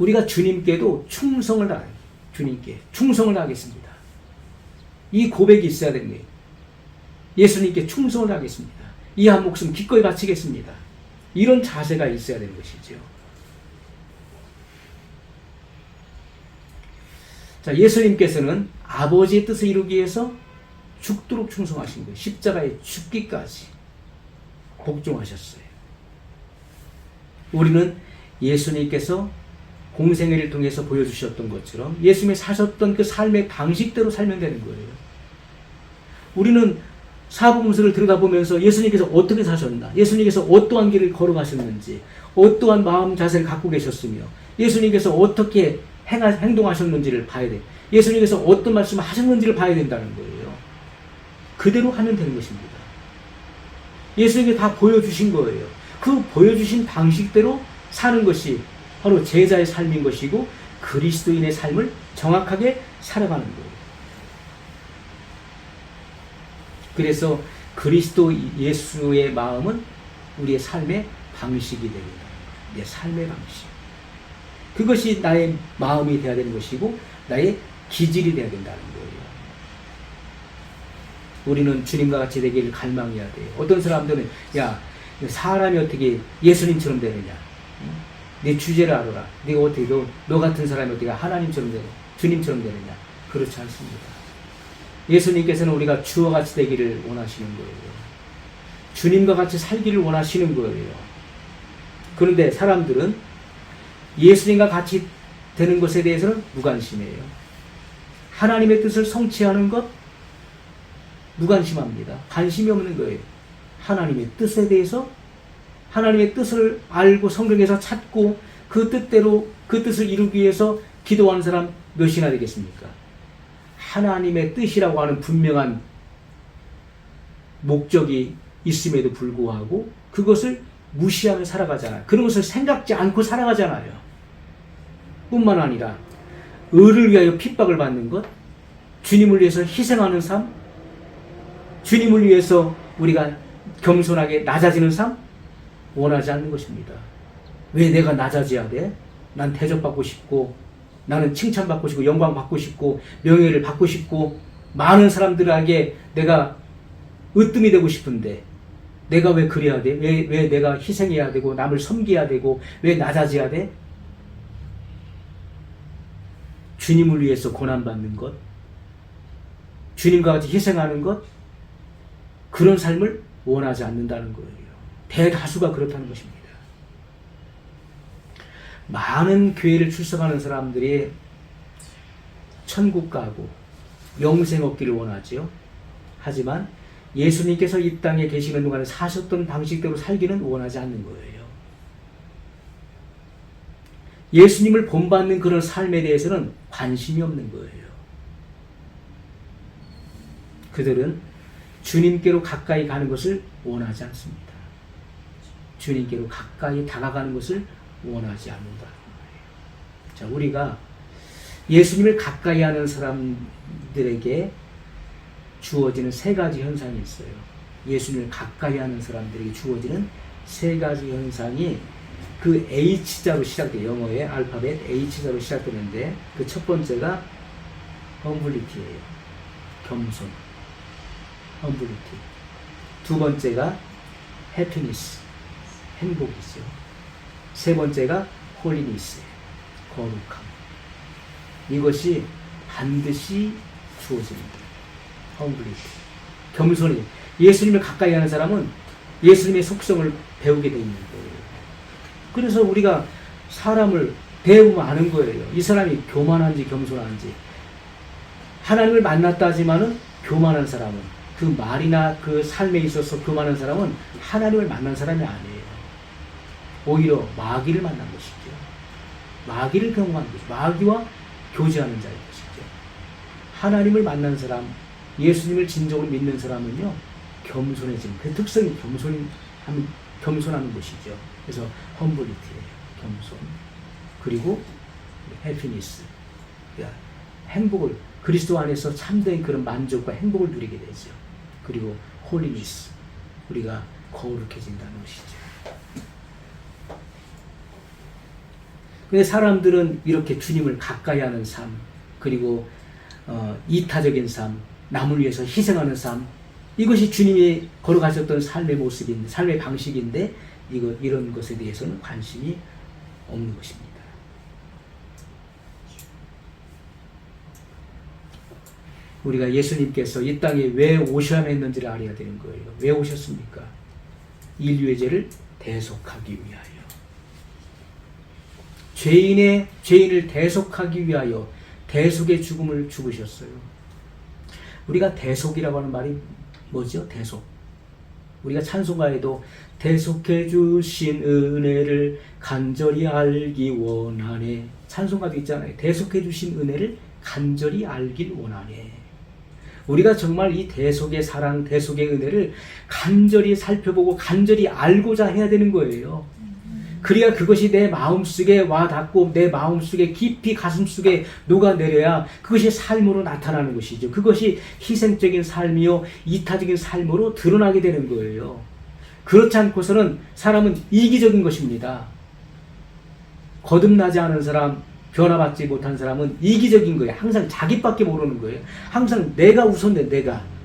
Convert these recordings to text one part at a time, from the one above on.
우리가 주님께도 주님께 충성을 하겠습니다. 이 고백이 있어야 됩니다. 예수님께 충성을 하겠습니다. 이 한 목숨 기꺼이 바치겠습니다. 이런 자세가 있어야 되는 것이죠. 자, 예수님께서는 아버지의 뜻을 이루기 위해서 죽도록 충성하신 거예요. 십자가에 죽기까지 복종하셨어요. 우리는 예수님께서 공생애를 통해서 보여주셨던 것처럼 예수님이 사셨던 그 삶의 방식대로 살면 되는 거예요. 우리는 사복음서를 들여다보면서 예수님께서 어떻게 사셨나, 예수님께서 어떠한 길을 걸어가셨는지, 어떠한 마음 자세를 갖고 계셨으며, 예수님께서 어떻게 행동하셨는지를 봐야 돼. 예수님께서 어떤 말씀을 하셨는지를 봐야 된다는 거예요. 그대로 하면 되는 것입니다. 예수님께 다 보여주신 거예요. 그 보여주신 방식대로 사는 것이 바로 제자의 삶인 것이고 그리스도인의 삶을 정확하게 살아가는 거예요. 그래서 그리스도 예수의 마음은 우리의 삶의 방식이 됩니다. 내 삶의 방식. 그것이 나의 마음이 되어야 되는 것이고 나의 기질이 되어야 된다는 거예요. 우리는 주님과 같이 되기를 갈망해야 돼요. 어떤 사람들은 야, 사람이 어떻게 예수님처럼 되느냐, 내 주제를 알아라. 네가 어떻게 너 같은 사람이 어떻게 하나님처럼 되느냐, 주님처럼 되느냐. 그렇지 않습니다. 예수님께서는 우리가 주와 같이 되기를 원하시는 거예요. 주님과 같이 살기를 원하시는 거예요. 그런데 사람들은 예수님과 같이 되는 것에 대해서는 무관심해요. 하나님의 뜻을 성취하는 것 무관심합니다. 관심이 없는 거예요. 하나님의 뜻에 대해서, 하나님의 뜻을 알고 성경에서 찾고 그 뜻대로 그 뜻을 이루기 위해서 기도하는 사람 몇이나 되겠습니까? 하나님의 뜻이라고 하는 분명한 목적이 있음에도 불구하고 그것을 무시하며 살아가잖아요. 그런 것을 생각지 않고 살아가잖아요. 뿐만 아니라 의를 위하여 핍박을 받는 것, 주님을 위해서 희생하는 삶, 주님을 위해서 우리가 겸손하게 낮아지는 삶 원하지 않는 것입니다. 왜 내가 낮아져야 돼? 난 대접받고 싶고, 나는 칭찬받고 싶고, 영광받고 싶고, 명예를 받고 싶고, 많은 사람들에게 내가 으뜸이 되고 싶은데 내가 왜 그래야 돼? 왜 내가 희생해야 되고 남을 섬겨야 되고 왜 낮아져야 돼? 주님을 위해서 고난받는 것, 주님과 같이 희생하는 것, 그런 삶을 원하지 않는다는 거예요. 대다수가 그렇다는 것입니다. 많은 교회를 출석하는 사람들이 천국 가고 영생 얻기를 원하지요. 하지만 예수님께서 이 땅에 계시는 동안에 사셨던 방식대로 살기는 원하지 않는 거예요. 예수님을 본받는 그런 삶에 대해서는 관심이 없는 거예요. 그들은 주님께로 가까이 가는 것을 원하지 않습니다. 주님께로 가까이 다가가는 것을 원하지 않는다는 거예요. 자, 우리가 예수님을 가까이 하는 사람들에게 주어지는 세 가지 현상이 있어요. 예수님을 가까이 하는 사람들에게 주어지는 세 가지 현상이 그 H자로 시작돼요. 영어의 알파벳 H자로 시작되는데 그 첫 번째가 humbility예요. 겸손. humility. 두 번째가 happiness. 행복이죠. 세 번째가 holiness. 거룩함. 이것이 반드시 주어집니다. humility. 겸손이. 예수님을 가까이 하는 사람은 예수님의 속성을 배우게 되어 있는 거예요. 그래서 우리가 사람을 배우면 아는 거예요. 이 사람이 교만한지 겸손한지. 하나님을 만났다 하지만은 교만한 사람은, 그 말이나 그 삶에 있어서 교만한 사람은 하나님을 만난 사람이 아니에요. 오히려 마귀를 만난 것이죠. 마귀를 경험한 것이죠. 마귀와 교제하는 자인 것이죠. 하나님을 만난 사람, 예수님을 진정으로 믿는 사람은요, 겸손해지는, 그 특성이 겸손하는 것이죠. 그래서 humbility예요. 겸손. 그리고 happiness. 행복을, 그리스도 안에서 참된 그런 만족과 행복을 누리게 되죠. 그리고 holiness. 우리가 거룩해진다는 것이죠. 근데 사람들은 이렇게 주님을 가까이 하는 삶, 그리고 이타적인 삶, 남을 위해서 희생하는 삶, 이것이 주님이 걸어가셨던 삶의 모습인데, 삶의 방식인데, 이런 것에 대해서는 관심이 없는 것입니다. 우리가 예수님께서 이 땅에 왜 오셔야 했는지를 알아야 되는 거예요. 왜 오셨습니까? 인류의 죄를 대속하기 위하여. 죄인을 대속하기 위하여 대속의 죽음을 죽으셨어요. 우리가 대속이라고 하는 말이 뭐죠? 대속. 우리가 찬송가에도 대속해 주신 은혜를 간절히 알기 원하네. 찬송가도 있잖아요. 대속해 주신 은혜를 간절히 알길 원하네. 우리가 정말 이 대속의 사랑, 대속의 은혜를 간절히 살펴보고 간절히 알고자 해야 되는 거예요. 그래야 그것이 내 마음속에 와닿고 내 마음속에 깊이 가슴속에 녹아내려야 그것이 삶으로 나타나는 것이죠. 그것이 희생적인 삶이요 이타적인 삶으로 드러나게 되는 거예요. 그렇지 않고서는 사람은 이기적인 것입니다. 거듭나지 않은 사람, 변화받지 못한 사람은 이기적인 거예요. 항상 자기밖에 모르는 거예요. 항상 내가 우선돼.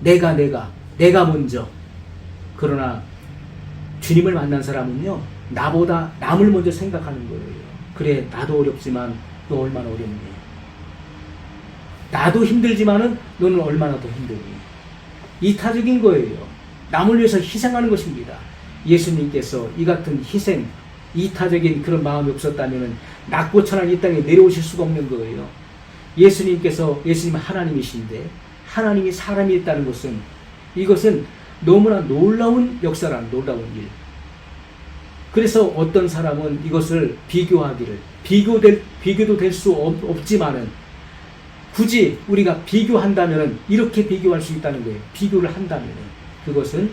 내가 먼저. 그러나 주님을 만난 사람은요, 나보다 남을 먼저 생각하는 거예요. 그래, 나도 어렵지만 너 얼마나 어렵니? 나도 힘들지만은 너는 얼마나 더 힘들니? 이타적인 거예요. 남을 위해서 희생하는 것입니다. 예수님께서 이 같은 희생, 이타적인 그런 마음이 없었다면 낮고 천한 이 땅에 내려오실 수가 없는 거예요. 예수님은 하나님이신데 하나님이 사람이 있다는 것은, 이것은 너무나 놀라운 역사란, 놀라운 일. 그래서 어떤 사람은 이것을 비교하기를, 비교도 될 수 없지만은 굳이 우리가 비교한다면은 이렇게 비교할 수 있다는 거예요. 비교를 한다면은 그것은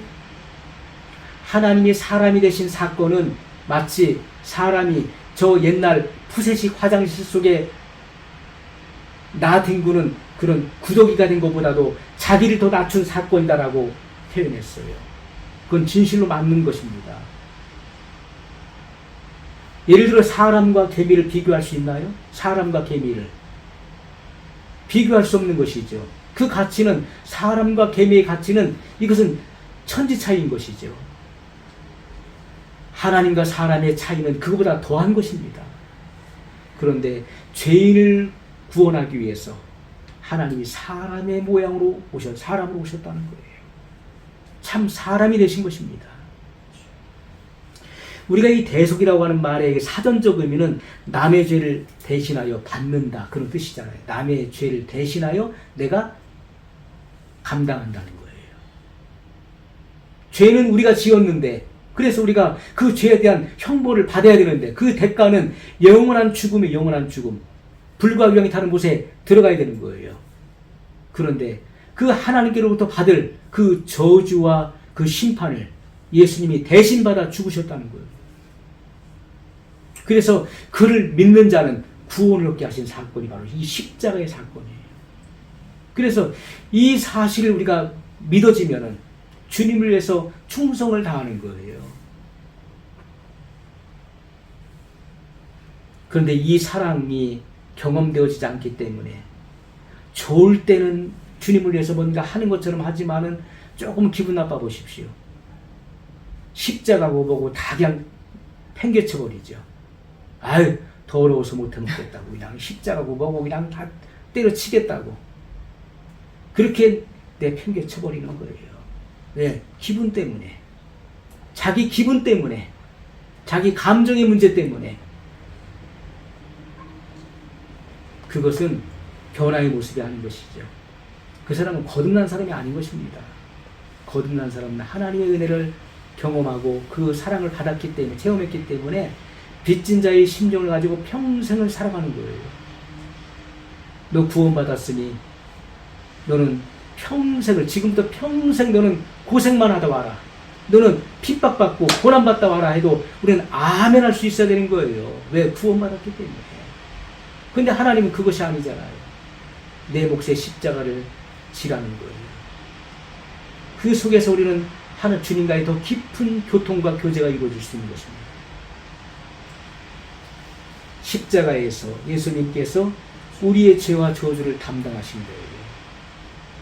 하나님이 사람이 되신 사건은 마치 사람이 저 옛날 푸세식 화장실 속에 나 뒹구는 그런 구더기가 된 것보다도 자기를 더 낮춘 사건이다라고 표현했어요. 그건 진실로 맞는 것입니다. 예를 들어 사람과 개미를 비교할 수 있나요? 사람과 개미를 비교할 수 없는 것이죠. 그 가치는, 사람과 개미의 가치는, 이것은 천지 차이인 것이죠. 하나님과 사람의 차이는 그거보다 더한 것입니다. 그런데 죄인을 구원하기 위해서 하나님이 사람의 모양으로 사람으로 오셨다는 거예요. 참 사람이 되신 것입니다. 우리가 이 대속이라고 하는 말의 사전적 의미는 남의 죄를 대신하여 받는다, 그런 뜻이잖아요. 남의 죄를 대신하여 내가 감당한다는 거예요. 죄는 우리가 지었는데, 그래서 우리가 그 죄에 대한 형벌을 받아야 되는데, 그 대가는 영원한 죽음이 영원한 죽음, 불과 유황이 타는 곳에 들어가야 되는 거예요. 그런데 그 하나님께로부터 받을 그 저주와 그 심판을 예수님이 대신 받아 죽으셨다는 거예요. 그래서 그를 믿는 자는 구원을 얻게 하신 사건이 바로 이 십자가의 사건이에요. 그래서 이 사실을 우리가 믿어지면은 주님을 위해서 충성을 다하는 거예요. 그런데 이 사랑이 경험되어지지 않기 때문에 좋을 때는 주님을 위해서 뭔가 하는 것처럼 하지만은 조금 기분 나빠 보십시오. 십자가고 보고 다 그냥 팽개쳐버리죠. 아유, 더러워서 못해 먹겠다고, 그냥 십자가고 뭐고 그냥 다 때려치겠다고, 그렇게 내팽개쳐버리는 거예요. 왜? 기분 때문에, 자기 기분 때문에, 자기 감정의 문제 때문에. 그것은 변화의 모습이 아닌 것이죠. 그 사람은 거듭난 사람이 아닌 것입니다. 거듭난 사람은 하나님의 은혜를 경험하고 그 사랑을 받았기 때문에, 체험했기 때문에 빚진 자의 심정을 가지고 평생을 살아가는 거예요. 너 구원받았으니 너는 평생을, 지금부터 평생 너는 고생만 하다 와라, 너는 핍박받고 고난받다 와라 해도 우리는 아멘 할 수 있어야 되는 거예요. 왜? 구원받았기 때문에. 근데 하나님은 그것이 아니잖아요. 내 몫의 십자가를 지라는 거예요. 그 속에서 우리는 하나님 주님과의 더 깊은 교통과 교제가 이루어질 수 있는 것입니다. 십자가에서 예수님께서 우리의 죄와 저주를 담당하신 거예요.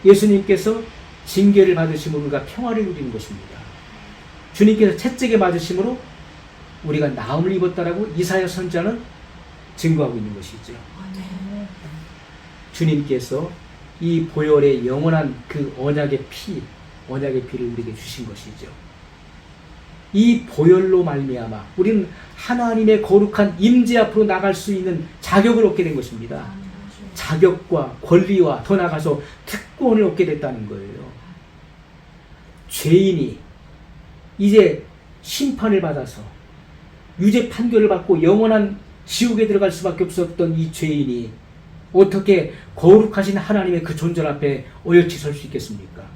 예수님께서 징계를 받으심으로 우리가 평화를 누리는 것입니다. 주님께서 채찍에 맞으심으로 우리가 나음을 입었다라고 이사야 선지자는 증거하고 있는 것이죠. 주님께서 이 보혈의 영원한 그 언약의 피를 우리에게 주신 것이죠. 이 보혈로 말미암아 우리는 하나님의 거룩한 임재 앞으로 나갈 수 있는 자격을 얻게 된 것입니다. 자격과 권리와 더 나아가서 특권을 얻게 됐다는 거예요. 죄인이 이제 심판을 받아서 유죄 판결을 받고 영원한 지옥에 들어갈 수밖에 없었던 이 죄인이 어떻게 거룩하신 하나님의 그 존재 앞에 어여치 설 수 있겠습니까?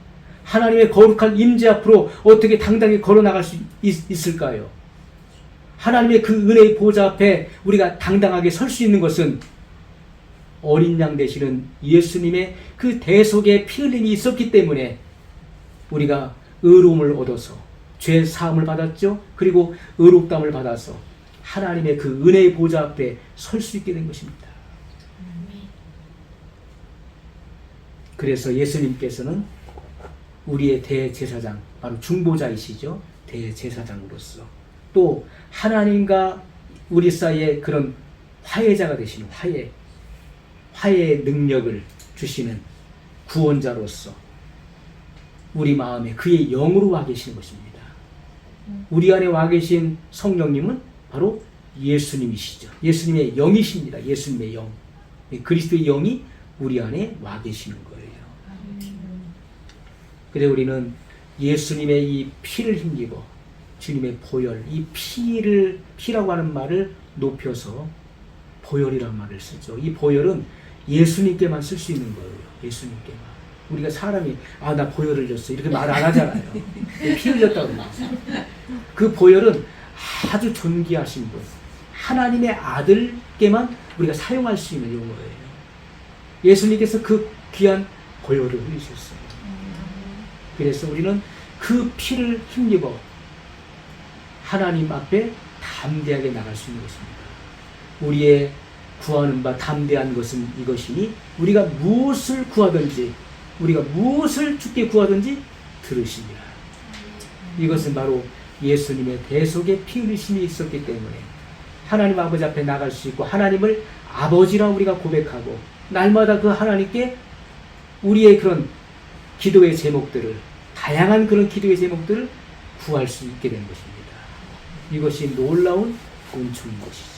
하나님의 거룩한 임재 앞으로 어떻게 당당히 걸어나갈 수 있을까요? 하나님의 그 은혜의 보좌 앞에 우리가 당당하게 설 수 있는 것은 어린 양 되시는 예수님의 그 대속의 피 흘림이 있었기 때문에 우리가 의로움을 얻어서 죄 사함을 받았죠. 그리고 의롭다함을 받아서 하나님의 그 은혜의 보좌 앞에 설 수 있게 된 것입니다. 그래서 예수님께서는 우리의 대제사장, 바로 중보자이시죠. 대제사장으로서 또 하나님과 우리 사이에 그런 화해자가 되시는 화해의 능력을 주시는 구원자로서 우리 마음에 그의 영으로 와 계시는 것입니다. 우리 안에 와 계신 성령님은 바로 예수님이시죠. 예수님의 영이십니다. 예수님의 영. 그리스도의 영이 우리 안에 와 계시는 거예요. 그래 우리는 예수님의 이 피를 힘입어 주님의 보혈, 이 피라고 하는 말을 높여서 보혈이라는 말을 쓰죠. 이 보혈은 예수님께만 쓸 수 있는 거예요. 예수님께만. 우리가 사람이 나 보혈을 줬어 이렇게 말 안 하잖아요. 피 흘렸다고 그러죠. 그 보혈은 아주 존귀하신 분, 하나님의 아들께만 우리가 사용할 수 있는 용어예요. 예수님께서 그 귀한 보혈을 흘리셨어요. 그래서 우리는 그 피를 힘입어 하나님 앞에 담대하게 나갈 수 있는 것입니다. 우리의 구하는 바 담대한 것은 이것이니 우리가 무엇을 구하든지 우리가 무엇을 주께 구하든지 들으시리라. 이것은 바로 예수님의 대속의 피 흘리심이 있었기 때문에 하나님 아버지 앞에 나갈 수 있고 하나님을 아버지라 우리가 고백하고 날마다 그 하나님께 우리의 그런 기도의 제목들을 다양한 그런 기도의 제목들을 구할 수 있게 된 것입니다. 이것이 놀라운 은총인 것이죠.